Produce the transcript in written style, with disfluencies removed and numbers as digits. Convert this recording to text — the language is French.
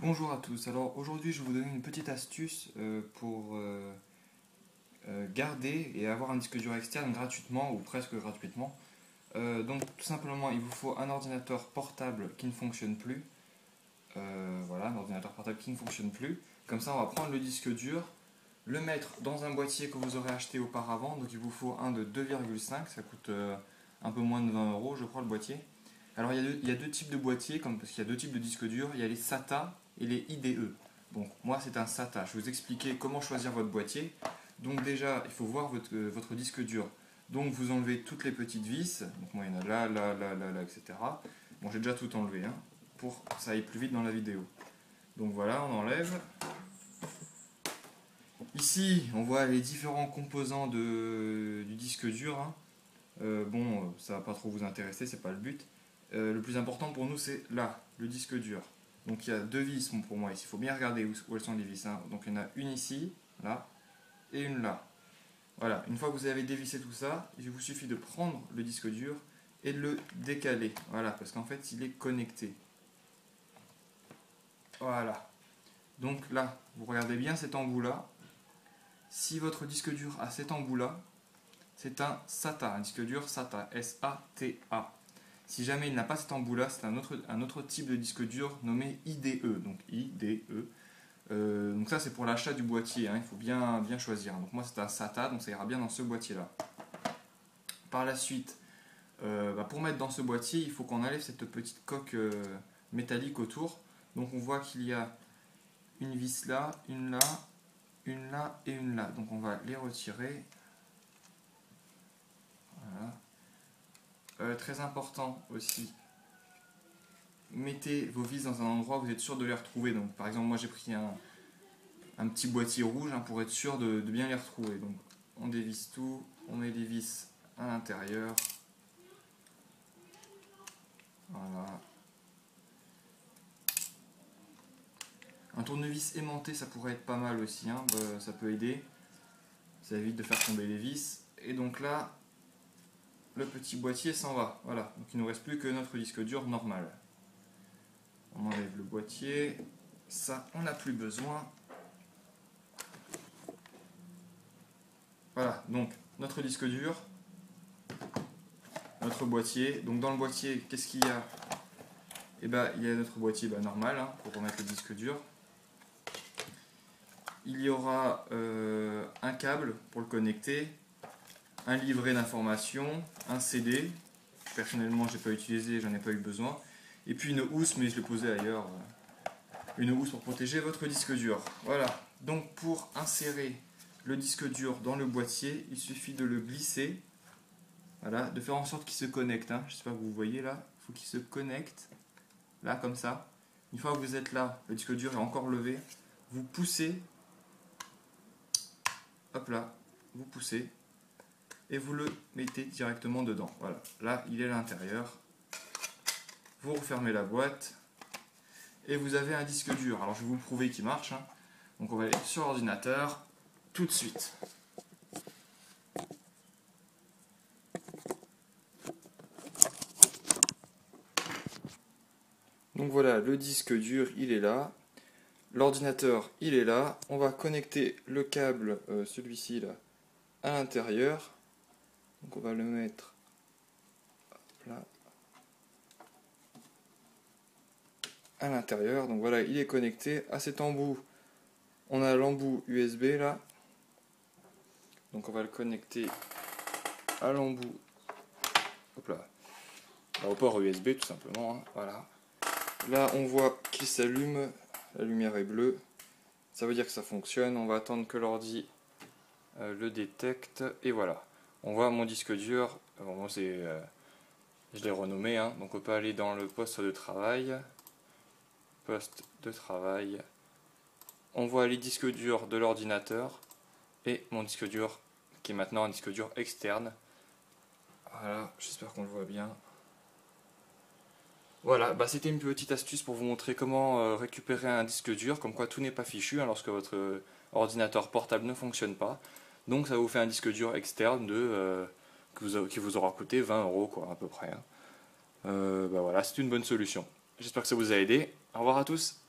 Bonjour à tous, alors aujourd'hui je vais vous donner une petite astuce pour garder et avoir un disque dur externe gratuitement ou presque gratuitement. Donc tout simplement il vous faut un ordinateur portable qui ne fonctionne plus. Voilà, un ordinateur portable qui ne fonctionne plus. Comme ça on va prendre le disque dur, le mettre dans un boîtier que vous aurez acheté auparavant. Donc il vous faut un de 2,5, ça coûte un peu moins de 20 euros je crois le boîtier. Alors il y a deux types de boîtiers, parce qu'il y a deux types de disques durs, il y a les SATA et les IDE. Donc moi c'est un SATA, je vais vous expliquer comment choisir votre boîtier. Donc déjà il faut voir votre disque dur. Donc vous enlevez toutes les petites vis, donc moi il y en a là, etc. Bon j'ai déjà tout enlevé, hein, pour que ça aille plus vite dans la vidéo. Donc voilà, on enlève. Ici on voit les différents composants du disque dur, hein. Bon, ça va pas trop vous intéresser, c'est pas le but. Le plus important pour nous, c'est là, le disque dur. Donc il y a deux vis pour moi ici. Il faut bien regarder où elles sont les vis, hein. Donc il y en a une ici, là, et une là. Voilà, une fois que vous avez dévissé tout ça, il vous suffit de prendre le disque dur et de le décaler. Voilà, parce qu'en fait, il est connecté. Voilà. Donc là, vous regardez bien cet embout-là. Si votre disque dur a cet embout-là, c'est un SATA, un disque dur SATA, S-A-T-A. Si jamais il n'a pas cet embout-là, c'est un autre type de disque dur nommé IDE. Donc IDE. Donc ça c'est pour l'achat du boîtier, hein, il faut bien choisir. Donc moi c'est un SATA, donc ça ira bien dans ce boîtier-là. Par la suite, pour mettre dans ce boîtier, il faut qu'on enlève cette petite coque métallique autour. Donc on voit qu'il y a une vis là, une là, une là et une là. Donc on va les retirer. Voilà. Très important aussi, mettez vos vis dans un endroit où vous êtes sûr de les retrouver. Donc, par exemple, moi j'ai pris un petit boîtier rouge, hein, pour être sûr de bien les retrouver. Donc, on dévisse tout, on met les vis à l'intérieur. Voilà. Un tournevis aimanté, ça pourrait être pas mal aussi, hein. Ça peut aider. Ça évite de faire tomber les vis. Et donc là, le petit boîtier s'en va. Voilà. Donc il ne nous reste plus que notre disque dur normal. On enlève le boîtier. Ça, on n'a plus besoin. Voilà, donc notre disque dur, notre boîtier. Donc dans le boîtier, qu'est-ce qu'il y a? Eh ben, il y a notre boîtier normal, hein, pour remettre le disque dur. Il y aura un câble pour le connecter, un livret d'informations, un CD. Personnellement, je n'ai pas utilisé, j'en ai pas eu besoin. Et puis une housse, mais je l'ai posée ailleurs. Une housse pour protéger votre disque dur. Voilà. Donc pour insérer le disque dur dans le boîtier, il suffit de le glisser. Voilà, de faire en sorte qu'il se connecte, hein. J'espère que vous voyez là. Il faut qu'il se connecte. Là, comme ça. Une fois que vous êtes là, le disque dur est encore levé. Vous poussez. Hop là. Vous poussez. Et vous le mettez directement dedans. Voilà. Là, il est à l'intérieur. Vous refermez la boîte. Et vous avez un disque dur. Alors, je vais vous le prouver qu'il marche, hein. Donc, on va aller sur l'ordinateur tout de suite. Donc voilà, le disque dur, il est là. L'ordinateur, il est là. On va connecter le câble, celui-ci là, à l'intérieur. Donc on va le mettre là, à l'intérieur. Donc voilà, il est connecté à cet embout. On a l'embout USB là. Donc on va le connecter à l'embout. Hop là. Au port USB tout simplement, hein. Voilà. Là on voit qu'il s'allume. La lumière est bleue. Ça veut dire que ça fonctionne. On va attendre que l'ordi le détecte. Et voilà. On voit mon disque dur. Bon, moi je l'ai renommé, hein. Donc on peut aller dans le poste de travail. Poste de travail. On voit les disques durs de l'ordinateur et mon disque dur qui est maintenant un disque dur externe. Voilà, j'espère qu'on le voit bien. Voilà, c'était une petite astuce pour vous montrer comment récupérer un disque dur, comme quoi tout n'est pas fichu, hein, lorsque votre ordinateur portable ne fonctionne pas. Donc ça vous fait un disque dur externe qui vous aura coûté 20 euros quoi, à peu près, hein. Voilà, c'est une bonne solution. J'espère que ça vous a aidé. Au revoir à tous.